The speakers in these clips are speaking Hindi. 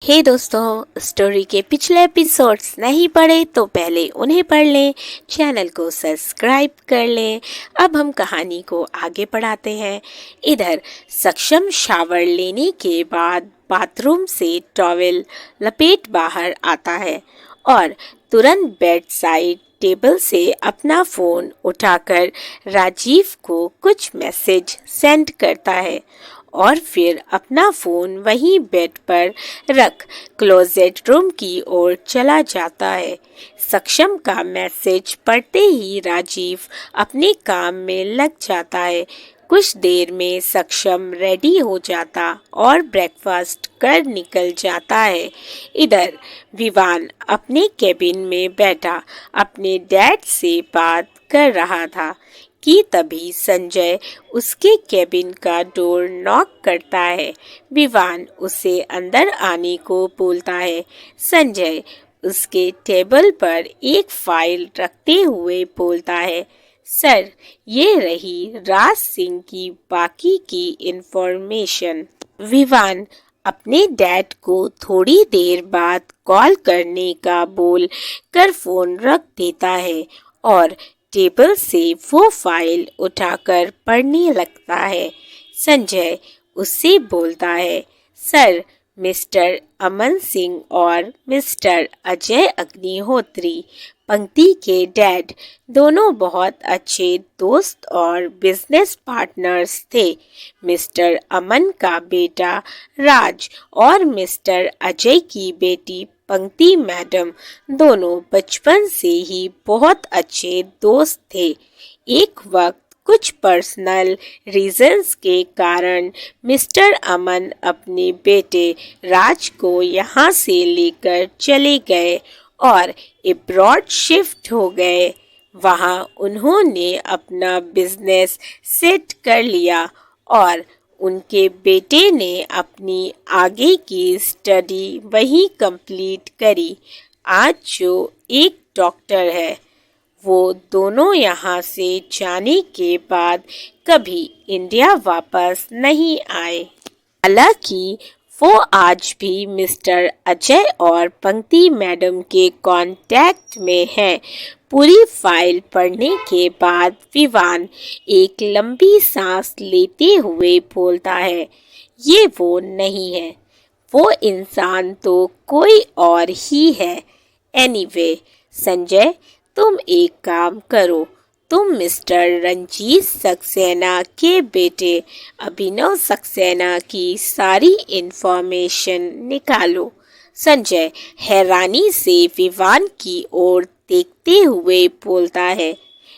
हे दोस्तों, स्टोरी के पिछले एपिसोड्स नहीं पढ़े तो पहले उन्हें पढ़ लें, चैनल को सब्सक्राइब कर लें। अब हम कहानी को आगे बढ़ाते हैं। इधर सक्षम शावर लेने के बाद बाथरूम से टॉवेल लपेट बाहर आता है और तुरंत बेड साइड टेबल से अपना फ़ोन उठाकर राजीव को कुछ मैसेज सेंड करता है और फिर अपना फ़ोन वहीं बेड पर रख क्लोजेट रूम की ओर चला जाता है। सक्षम का मैसेज पढ़ते ही राजीव अपने काम में लग जाता है। कुछ देर में सक्षम रेडी हो जाता और ब्रेकफास्ट कर निकल जाता है। इधर विवान अपने केबिन में बैठा अपने डैड से बात कर रहा था कि तभी संजय उसके केबिन का डोर नॉक करता है। विवान उसे अंदर आने को बोलता है। संजय उसके टेबल पर एक फाइल रखते हुए बोलता है, सर, ये रही राज सिंह की बाकी की इंफॉर्मेशन। विवान अपने डैड को थोड़ी देर बाद कॉल करने का बोल कर फोन रख देता है और टेबल से वो फाइल उठाकर पढ़ने लगता है। संजय उससे बोलता है, सर, मिस्टर अमन सिंह और मिस्टर अजय अग्निहोत्री पंक्ति के डैड दोनों बहुत अच्छे दोस्त और बिजनेस पार्टनर्स थे। मिस्टर अमन का बेटा राज और मिस्टर अजय की बेटी पंक्ति मैडम दोनों बचपन से ही बहुत अच्छे दोस्त थे। एक वक्त कुछ पर्सनल रीजंस के कारण मिस्टर अमन अपने बेटे राज को यहाँ से लेकर चले गए और अब्रॉड शिफ्ट हो गए। वहाँ उन्होंने अपना बिजनेस सेट कर लिया और उनके बेटे ने अपनी आगे की स्टडी वहीं कंप्लीट करी। आज जो एक डॉक्टर है, वो दोनों यहाँ से जाने के बाद कभी इंडिया वापस नहीं आए। हालांकि वो आज भी मिस्टर अजय और पंक्ति मैडम के कांटेक्ट में है। पूरी फाइल पढ़ने के बाद विवान एक लंबी सांस लेते हुए बोलता है, ये वो नहीं है, वो इंसान तो कोई और ही है। एनीवे, संजय, तुम एक काम करो, तुम मिस्टर रंजीत सक्सेना के बेटे अभिनव सक्सेना की सारी इंफॉर्मेशन निकालो। संजय हैरानी से विवान की ओर देखते हुए बोलता है,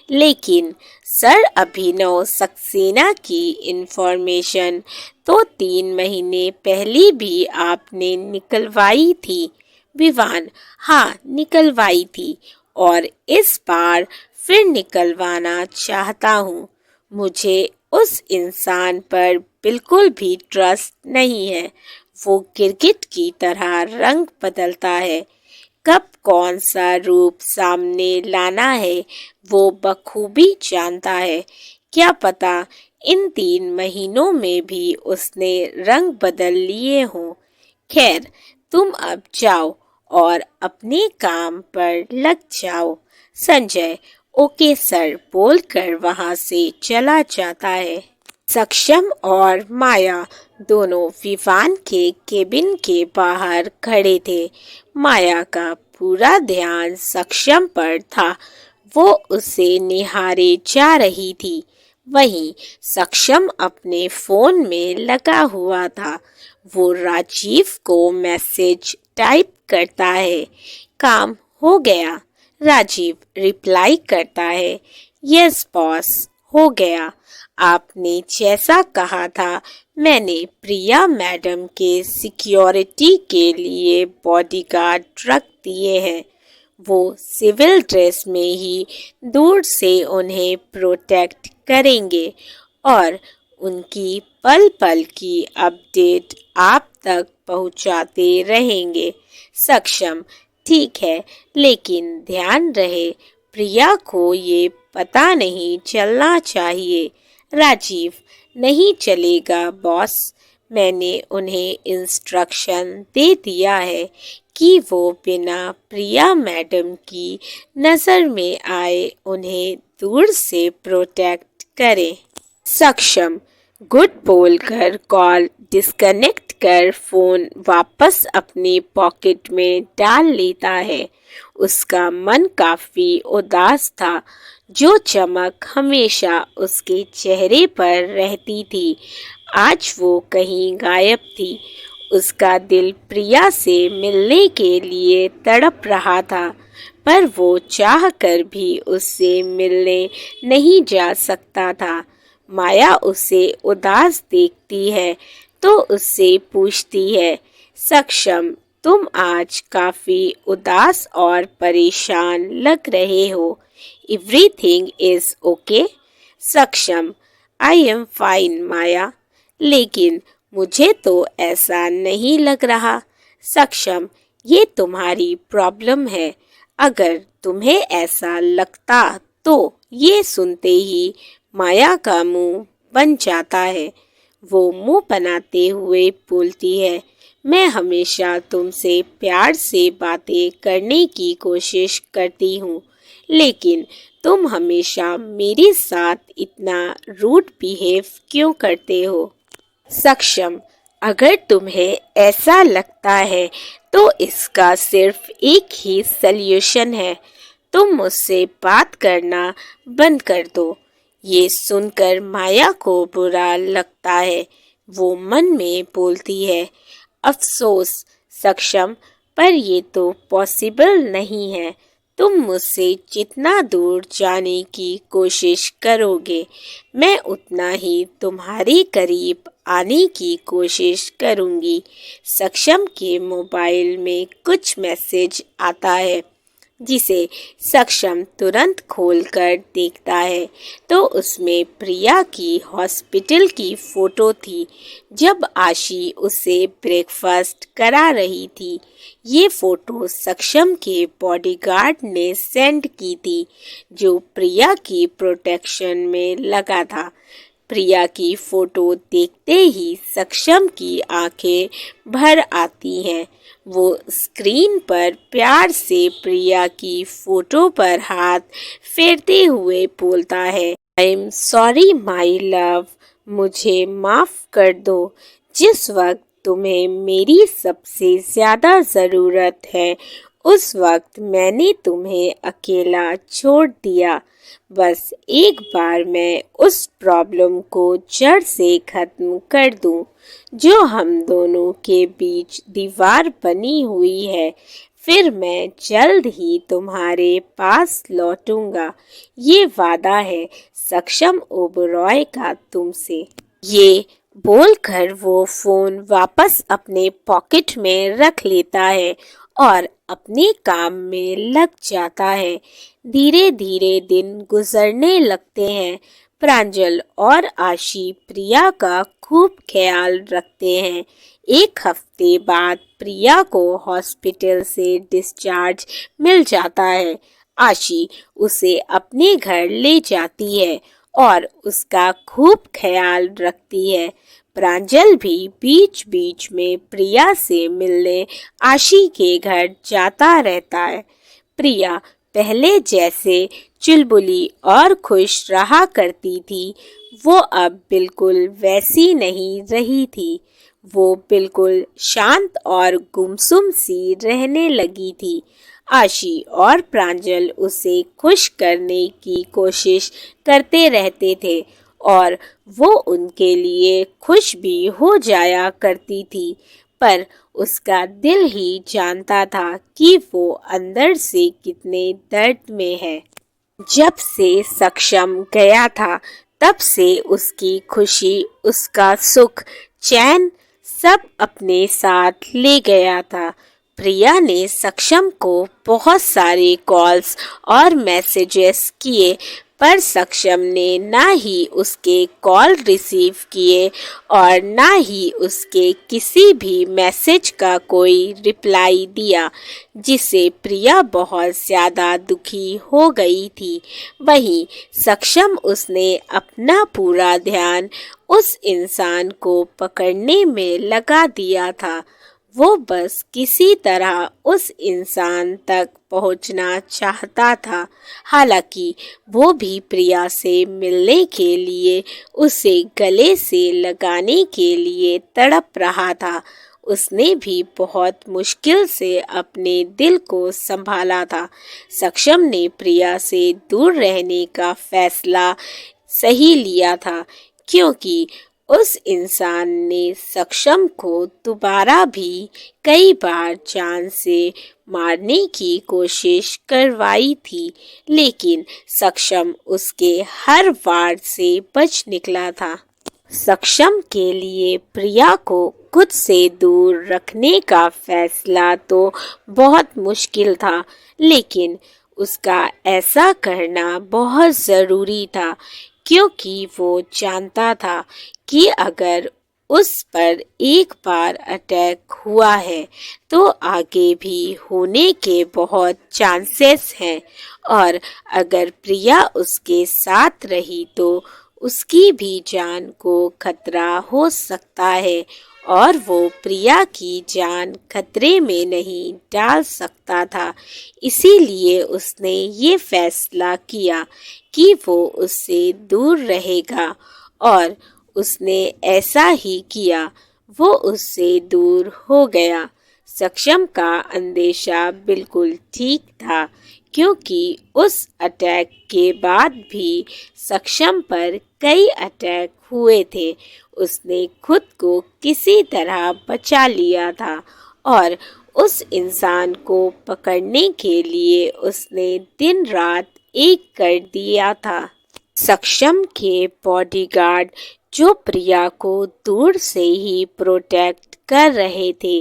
लेकिन सर, अभिनव सक्सेना की इंफॉर्मेशन तो 3 महीने पहले भी आपने निकलवाई थी। विवान, हाँ, निकलवाई थी और इस बार फिर निकलवाना चाहता हूँ। मुझे उस इंसान पर बिल्कुल भी ट्रस्ट नहीं है। वो गिरगिट की तरह रंग बदलता है। कब कौन सा रूप सामने लाना है वो बखूबी जानता है। क्या पता इन 3 महीनों में भी उसने रंग बदल लिए हों। खैर, तुम अब जाओ और अपने काम पर लग जाओ। संजय ओके सर बोलकर वहां से चला जाता है। सक्षम और माया दोनों विवान के केबिन के बाहर खड़े थे। माया का पूरा ध्यान सक्षम पर था। वो उसे निहारे जा रही थी। वहीं सक्षम अपने फोन में लगा हुआ था। वो राजीव को मैसेज टाइप करता है, काम हो गया। राजीव रिप्लाई करता है, यस बॉस, हो गया। आपने जैसा कहा था, मैंने प्रिया मैडम के सिक्योरिटी के लिए बॉडीगार्ड रख दिए हैं। वो सिविल ड्रेस में ही दूर से उन्हें प्रोटेक्ट करेंगे और उनकी पल पल की अपडेट आप तक पहुंचाते रहेंगे। सक्षम, ठीक है, लेकिन ध्यान रहे प्रिया को ये पता नहीं चलना चाहिए। राजीव, नहीं चलेगा बॉस, मैंने उन्हें इंस्ट्रक्शन दे दिया है कि वो बिना प्रिया मैडम की नज़र में आए उन्हें दूर से प्रोटेक्ट करें। सक्षम गुड बोलकर कॉल डिस्कनेक्ट कर फोन वापस अपनी पॉकेट में डाल लेता है। उसका मन काफी उदास था। जो चमक हमेशा उसके चेहरे पर रहती थी आज वो कहीं गायब थी। उसका दिल प्रिया से मिलने के लिए तड़प रहा था, पर वो चाह कर भी उससे मिलने नहीं जा सकता था। माया उसे उदास देखती है तो उससे पूछती है, सक्षम तुम आज काफी उदास और परेशान लग रहे हो। Everything is okay? सक्षम, आई एम फाइन माया, लेकिन मुझे तो ऐसा नहीं लग रहा। सक्षम, ये तुम्हारी प्रॉब्लम है। अगर तुम्हें ऐसा लगता तो ये सुनते ही माया का मुंह बन जाता है। वो मुंह बनाते हुए बोलती है, मैं हमेशा तुमसे प्यार से बातें करने की कोशिश करती हूँ, लेकिन तुम हमेशा मेरे साथ इतना रूड बिहेव क्यों करते हो? सक्षम, अगर तुम्हें ऐसा लगता है तो इसका सिर्फ एक ही सल्यूशन है, तुम मुझसे बात करना बंद कर दो। ये सुनकर माया को बुरा लगता है। वो मन में बोलती है, अफसोस सक्षम, पर ये तो पॉसिबल नहीं है। तुम मुझसे जितना दूर जाने की कोशिश करोगे मैं उतना ही तुम्हारे करीब आने की कोशिश करूंगी। सक्षम के मोबाइल में कुछ मैसेज आता है जिसे सक्षम तुरंत खोलकर देखता है तो उसमें प्रिया की हॉस्पिटल की फोटो थी जब आशी उसे ब्रेकफास्ट करा रही थी। ये फोटो सक्षम के बॉडीगार्ड ने सेंड की थी जो प्रिया की प्रोटेक्शन में लगा था। प्रिया की फोटो देखते ही सक्षम की आंखें भर आती हैं। वो स्क्रीन पर प्यार से प्रिया की फोटो पर हाथ फेरते हुए बोलता है, I am sorry my love, मुझे माफ कर दो। जिस वक्त तुम्हें मेरी सबसे ज्यादा जरूरत है उस वक्त मैंने तुम्हें अकेला छोड़ दिया। बस एक बार मैं उस प्रॉब्लम को जड़ से खत्म कर दूं जो हम दोनों के बीच दीवार बनी हुई है, फिर मैं जल्द ही तुम्हारे पास लौटूंगा। ये वादा है सक्षम ओबरॉय का तुमसे। ये बोलकर वो फोन वापस अपने पॉकेट में रख लेता है और अपने काम में लग जाता है। धीरे धीरे दिन गुजरने लगते हैं। प्रांजल और आशी प्रिया का खूब ख्याल रखते हैं। एक हफ्ते बाद प्रिया को हॉस्पिटल से डिस्चार्ज मिल जाता है। आशी उसे अपने घर ले जाती है और उसका खूब ख्याल रखती है। प्रांजल भी बीच बीच में प्रिया से मिलने आशी के घर जाता रहता है। प्रिया पहले जैसे चुलबुली और खुश रहा करती थी, वो अब बिल्कुल वैसी नहीं रही थी। वो बिल्कुल शांत और गुमसुम सी रहने लगी थी। आशी और प्रांजल उसे खुश करने की कोशिश करते रहते थे और वो उनके लिए खुश भी हो जाया करती थी, पर उसका दिल ही जानता था कि वो अंदर से कितने दर्द में है। जब से सक्षम गया था तब से उसकी खुशी, उसका सुख, चैन सब अपने साथ ले गया था। प्रिया ने सक्षम को बहुत सारे कॉल्स और मैसेजेस किए, पर सक्षम ने ना ही उसके कॉल रिसीव किए और ना ही उसके किसी भी मैसेज का कोई रिप्लाई दिया, जिससे प्रिया बहुत ज़्यादा दुखी हो गई थी। वहीं सक्षम उसने अपना पूरा ध्यान उस इंसान को पकड़ने में लगा दिया था। वो बस किसी तरह उस इंसान तक पहुंचना चाहता था। हालांकि वो भी प्रिया से मिलने के लिए, उसे गले से लगाने के लिए तड़प रहा था। उसने भी बहुत मुश्किल से अपने दिल को संभाला था। सक्षम ने प्रिया से दूर रहने का फैसला सही लिया था, क्योंकि उस इंसान ने सक्षम को दोबारा भी कई बार जान से मारने की कोशिश करवाई थी, लेकिन सक्षम उसके हर वार से बच निकला था। सक्षम के लिए प्रिया को खुद से दूर रखने का फैसला तो बहुत मुश्किल था, लेकिन उसका ऐसा करना बहुत ज़रूरी था, क्योंकि वो जानता था कि अगर उस पर एक बार अटैक हुआ है तो आगे भी होने के बहुत चांसेस हैं, और अगर प्रिया उसके साथ रही तो उसकी भी जान को खतरा हो सकता है, और वो प्रिया की जान खतरे में नहीं डाल सकता था। इसीलिए उसने ये फैसला किया कि वो उससे दूर रहेगा, और उसने ऐसा ही किया। वो उससे दूर हो गया। सक्षम का अंदेशा बिल्कुल ठीक था, क्योंकि उस अटैक के बाद भी सक्षम पर कई अटैक हुए थे। उसने खुद को किसी तरह बचा लिया था, और उस इंसान को पकड़ने के लिए उसने दिन रात एक कर दिया था। सक्षम के बॉडीगार्ड, जो प्रिया को दूर से ही प्रोटेक्ट कर रहे थे,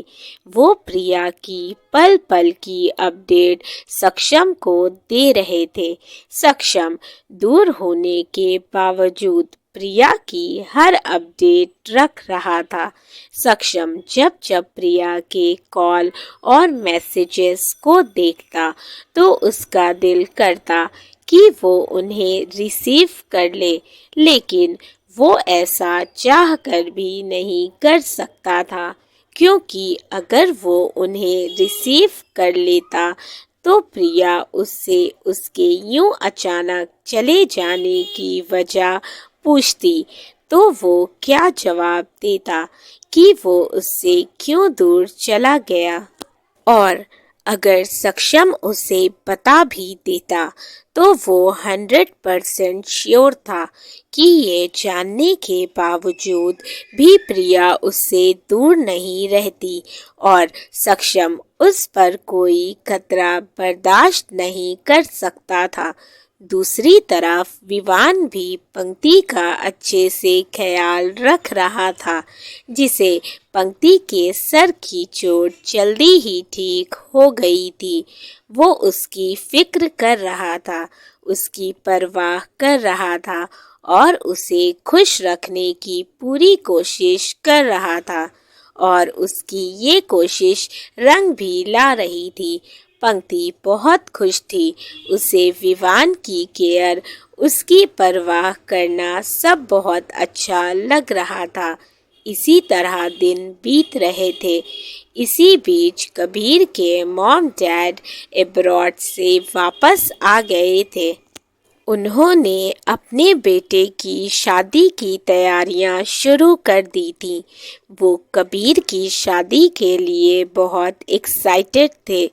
वो प्रिया की पल पल की अपडेट सक्षम को दे रहे थे। सक्षम दूर होने के बावजूद प्रिया की हर अपडेट रख रहा था। सक्षम जब जब प्रिया के कॉल और मैसेजेस को देखता तो उसका दिल करता कि वो उन्हें रिसीव कर ले, लेकिन वो ऐसा चाहकर भी नहीं कर सकता था, क्योंकि अगर वो उन्हें रिसीव कर लेता तो प्रिया उससे उसके यूं अचानक चले जाने की वजह पूछती, तो वो क्या जवाब देता कि वो उससे क्यों दूर चला गया। और अगर सक्षम उसे बता भी देता तो वो 100% श्योर था कि ये जानने के बावजूद भी प्रिया उससे दूर नहीं रहती, और सक्षम उस पर कोई खतरा बर्दाश्त नहीं कर सकता था। दूसरी तरफ विवान भी पंक्ति का अच्छे से ख्याल रख रहा था, जिसे पंक्ति के सर की चोट जल्दी ही ठीक हो गई थी। वो उसकी फिक्र कर रहा था, उसकी परवाह कर रहा था, और उसे खुश रखने की पूरी कोशिश कर रहा था, और उसकी ये कोशिश रंग भी ला रही थी। पंक्ति बहुत खुश थी। उसे विवान की केयर, उसकी परवाह करना सब बहुत अच्छा लग रहा था। इसी तरह दिन बीत रहे थे। इसी बीच कबीर के मॉम डैड अब्रॉड से वापस आ गए थे। उन्होंने अपने बेटे की शादी की तैयारियां शुरू कर दी थी। वो कबीर की शादी के लिए बहुत एक्साइटेड थे।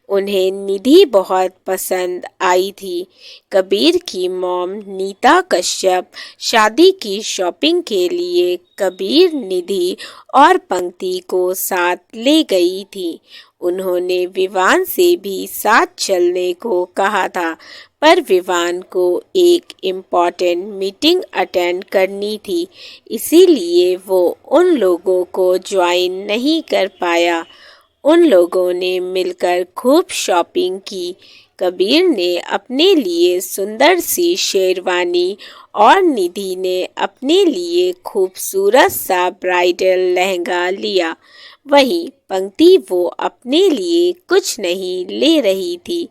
उन्हें निधि बहुत पसंद आई थी। कबीर की मॉम नीता कश्यप शादी की शॉपिंग के लिए कबीर, निधि और पंक्ति को साथ ले गई थी। उन्होंने विवान से भी साथ चलने को कहा था, पर विवान को एक इम्पॉर्टेंट मीटिंग अटेंड करनी थी, इसीलिए वो उन लोगों को ज्वाइन नहीं कर पाया। उन लोगों ने मिलकर खूब शॉपिंग की। कबीर ने अपने लिए सुंदर सी शेरवानी और निधि ने अपने लिए खूबसूरत सा ब्राइडल लहंगा लिया। वहीं पंक्ति वो अपने लिए कुछ नहीं ले रही थी,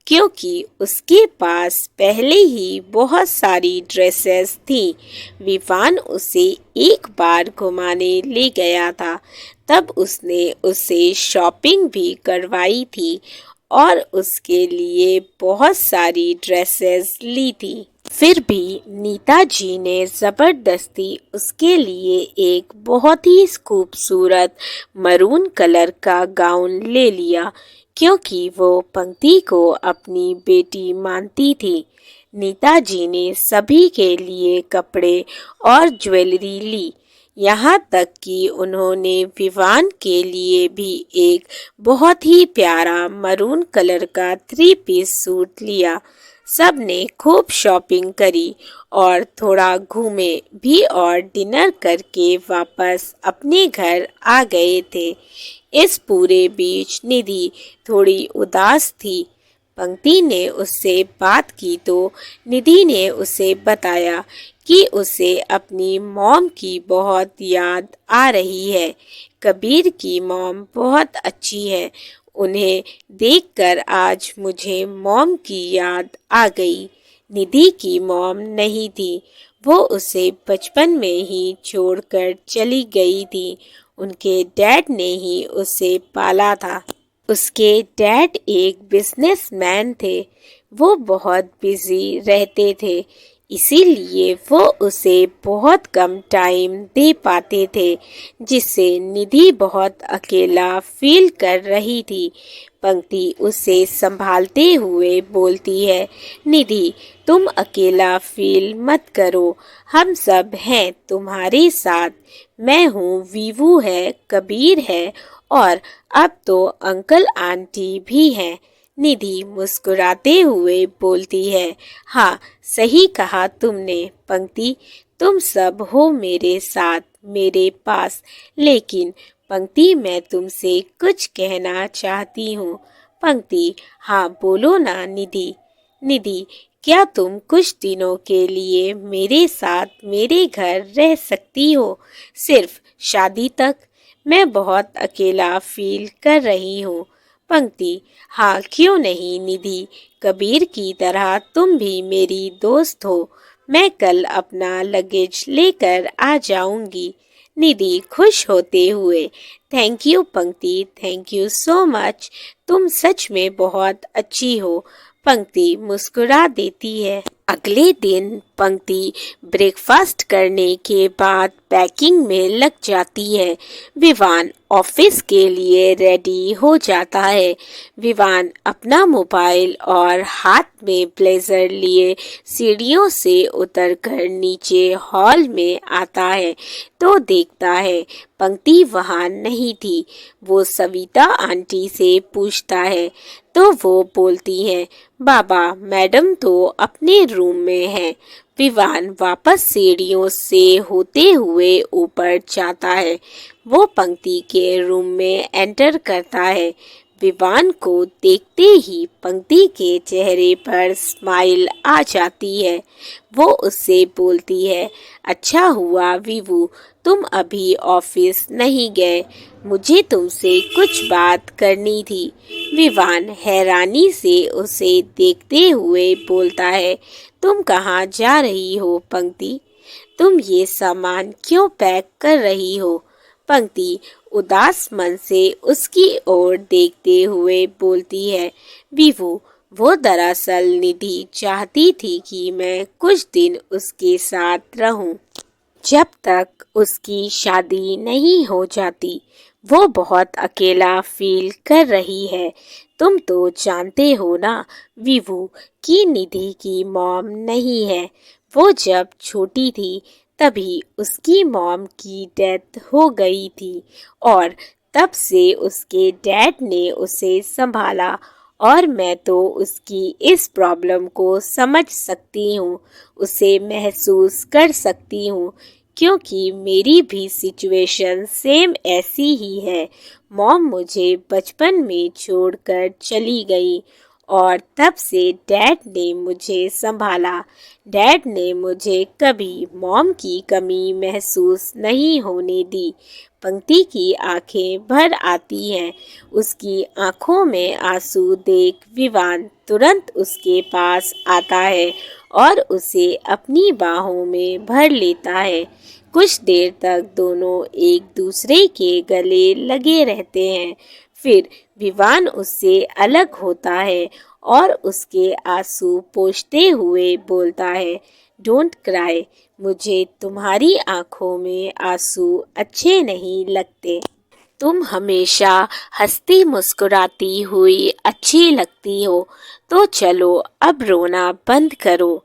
क्योंकि उसके पास पहले ही बहुत सारी ड्रेसेस थीं। विवान उसे एक बार घुमाने ले गया था, तब उसने उसे शॉपिंग भी करवाई थी और उसके लिए बहुत सारी ड्रेसेस ली थी। फिर भी नीता जी ने ज़बरदस्ती उसके लिए एक बहुत ही खूबसूरत मरून कलर का गाउन ले लिया, क्योंकि वो पंक्ति को अपनी बेटी मानती थी। नीता जी ने सभी के लिए कपड़े और ज्वेलरी ली, यहाँ तक कि उन्होंने विवान के लिए भी एक बहुत ही प्यारा मरून कलर का 3 पीस सूट लिया। सब ने खूब शॉपिंग करी और थोड़ा घूमे भी और डिनर करके वापस अपने घर आ गए थे। इस पूरे बीच निधि थोड़ी उदास थी। पंक्ति ने उससे बात की तो निधि ने उसे बताया कि उसे अपनी मॉम की बहुत याद आ रही है। कबीर की मॉम बहुत अच्छी है, उन्हें देखकर आज मुझे मॉम की याद आ गई। निधि की मॉम नहीं थी, वो उसे बचपन में ही छोड़कर चली गई थी। उनके डैड ने ही उसे पाला था। उसके डैड एक बिजनेसमैन थे, वो बहुत बिजी रहते थे, इसीलिए वो उसे बहुत कम टाइम दे पाते थे, जिससे निधि बहुत अकेला फील कर रही थी। पंक्ति उसे संभालते हुए बोलती है, निधि तुम अकेला फील मत करो, हम सब हैं तुम्हारे साथ। मैं हूँ, वीवू है, कबीर है और अब तो अंकल आंटी भी हैं। निधि मुस्कुराते हुए बोलती है, हाँ सही कहा तुमने पंक्ति, तुम सब हो मेरे साथ, मेरे पास। लेकिन पंक्ति मैं तुमसे कुछ कहना चाहती हूँ। पंक्ति, हाँ बोलो ना निधि। निधि, क्या तुम कुछ दिनों के लिए मेरे साथ मेरे घर रह सकती हो, सिर्फ शादी तक? मैं बहुत अकेला फील कर रही हूँ। पंक्ति, हाँ क्यों नहीं निधि, कबीर की तरह तुम भी मेरी दोस्त हो। मैं कल अपना लगेज लेकर आ जाऊंगी। निधि खुश होते हुए, थैंक यू पंक्ति, थैंक यू सो मच, तुम सच में बहुत अच्छी हो। पंक्ति मुस्कुरा देती है। अगले दिन पंक्ति ब्रेकफास्ट करने के बाद पैकिंग में लग जाती है। विवान ऑफिस के लिए रेडी हो जाता है। विवान अपना मोबाइल और हाथ में ब्लेजर लिए सीढ़ियों से उतरकर नीचे हॉल में आता है तो देखता है पंक्ति वहाँ नहीं थी। वो सविता आंटी से पूछता है तो वो बोलती है, बाबा मैडम तो अपने रूम में है। विवान वापस सीढ़ियों से होते हुए ऊपर जाता है। वो पंक्ति के रूम में एंटर करता है। विवान को देखते ही पंक्ति के चेहरे पर स्माइल आ जाती है। वो उससे बोलती है, अच्छा हुआ विवू तुम अभी ऑफिस नहीं गए, मुझे तुमसे कुछ बात करनी थी। विवान हैरानी से उसे देखते हुए बोलता है, तुम कहाँ जा रही हो पंक्ति? तुम ये सामान क्यों पैक कर रही हो? पंक्ति उदास मन से उसकी ओर देखते हुए बोलती है, विवू वो दरअसल निधि चाहती थी कि मैं कुछ दिन उसके साथ रहूं, जब तक उसकी शादी नहीं हो जाती। वो बहुत अकेला फील कर रही है। तुम तो जानते हो ना विवू कि निधि की मॉम नहीं है। वो जब छोटी थी तभी उसकी मॉम की डेथ हो गई थी और तब से उसके डैड ने उसे संभाला और मैं तो उसकी इस प्रॉब्लम को समझ सकती हूँ, उसे महसूस कर सकती हूँ, क्योंकि मेरी भी सिचुएशन सेम ऐसी ही है। मॉम मुझे बचपन में छोड़कर चली गई और तब से डैड ने मुझे संभाला। डैड ने मुझे कभी मॉम की कमी महसूस नहीं होने दी। पंक्ति की आंखें भर आती हैं। उसकी आंखों में आंसू देख विवान तुरंत उसके पास आता है और उसे अपनी बाहों में भर लेता है। कुछ देर तक दोनों एक दूसरे के गले लगे रहते हैं। फिर विवान उससे अलग होता है और उसके आंसू पोंछते हुए बोलता है, डोंट क्राई, मुझे तुम्हारी आंखों में आंसू अच्छे नहीं लगते। तुम हमेशा हंसती मुस्कुराती हुई अच्छी लगती हो। तो चलो अब रोना बंद करो,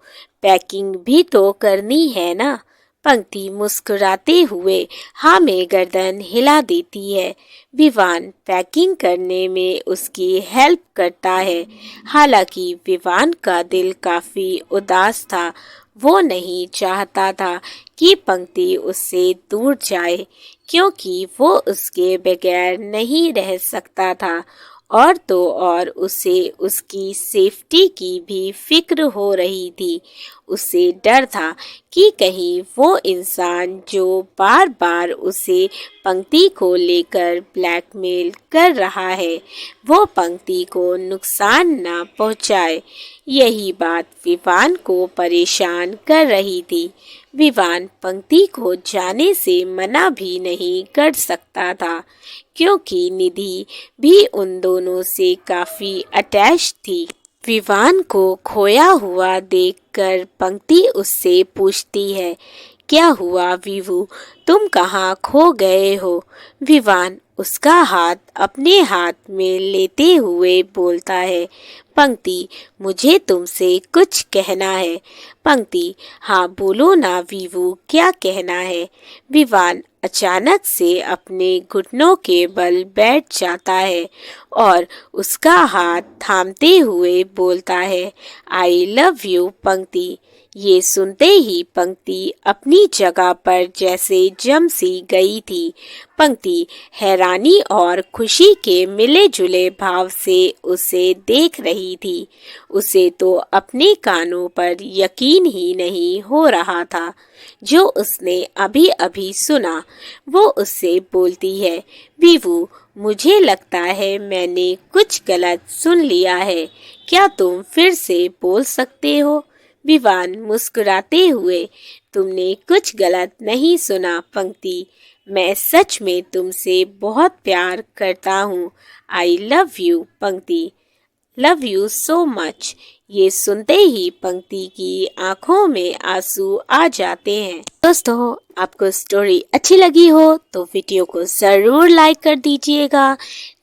पैकिंग भी तो करनी है ना। पंक्ति मुस्कुराते हुए हाँ में गर्दन हिला देती है। विवान पैकिंग करने में उसकी हेल्प करता है। हालांकि विवान का दिल काफी उदास था। वो नहीं चाहता था कि पंक्ति उससे दूर जाए, क्योंकि वो उसके बगैर नहीं रह सकता था। और तो और उसे उसकी सेफ्टी की भी फिक्र हो रही थी। उसे डर था कि कहीं वो इंसान जो बार बार उसे पंक्ति को लेकर ब्लैकमेल कर रहा है, वो पंक्ति को नुकसान ना पहुंचाए। यही बात विवान को परेशान कर रही थी। विवान पंक्ति को जाने से मना भी नहीं कर सकता था, क्योंकि निधि भी उन दोनों से काफी अटैच थी। विवान को खोया हुआ देखकर पंक्ति उससे पूछती है, क्या हुआ विवु, तुम कहाँ खो गए हो? विवान उसका हाथ अपने हाथ में लेते हुए बोलता है, पंक्ति मुझे तुमसे कुछ कहना है। पंक्ति हाँ बोलो ना विवु, क्या कहना है? विवान अचानक से अपने घुटनों के बल बैठ जाता है और उसका हाथ थामते हुए बोलता है, आई लव यू पंक्ति। ये सुनते ही पंक्ति अपनी जगह पर जैसे जम सी गई थी। पंक्ति हैरानी और खुशी के मिले जुले भाव से उसे देख रही थी। उसे तो अपने कानों पर यकीन ही नहीं हो रहा था जो उसने अभी अभी सुना। वो उससे बोलती है, विवु मुझे लगता है मैंने कुछ गलत सुन लिया है, क्या तुम फिर से बोल सकते हो? विवान मुस्कुराते हुए, तुमने कुछ गलत नहीं सुना पंक्ति, मैं सच में तुमसे बहुत प्यार करता हूँ। आई लव यू पंक्ति, लव यू सो मच। ये सुनते ही पंक्ति की आंखों में आंसू आ जाते हैं। दोस्तों आपको स्टोरी अच्छी लगी हो तो वीडियो को ज़रूर लाइक कर दीजिएगा।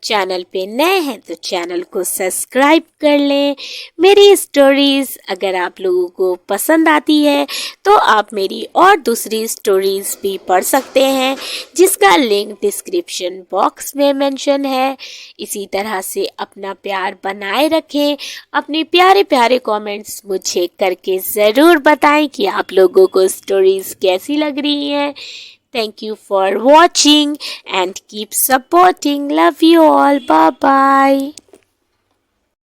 चैनल पे नए हैं तो चैनल को सब्सक्राइब कर लें। मेरी स्टोरीज़ अगर आप लोगों को पसंद आती है तो आप मेरी और दूसरी स्टोरीज़ भी पढ़ सकते हैं, जिसका लिंक डिस्क्रिप्शन बॉक्स में मेंशन है। इसी तरह से अपना प्यार बनाए रखें। अपने प्यारे प्यारे कमेंट्स मुझे करके ज़रूर बताएं कि आप लोगों को स्टोरीज़ कैसी लग रही हैं। Thank you for watching and keep supporting. Love you all. Bye bye.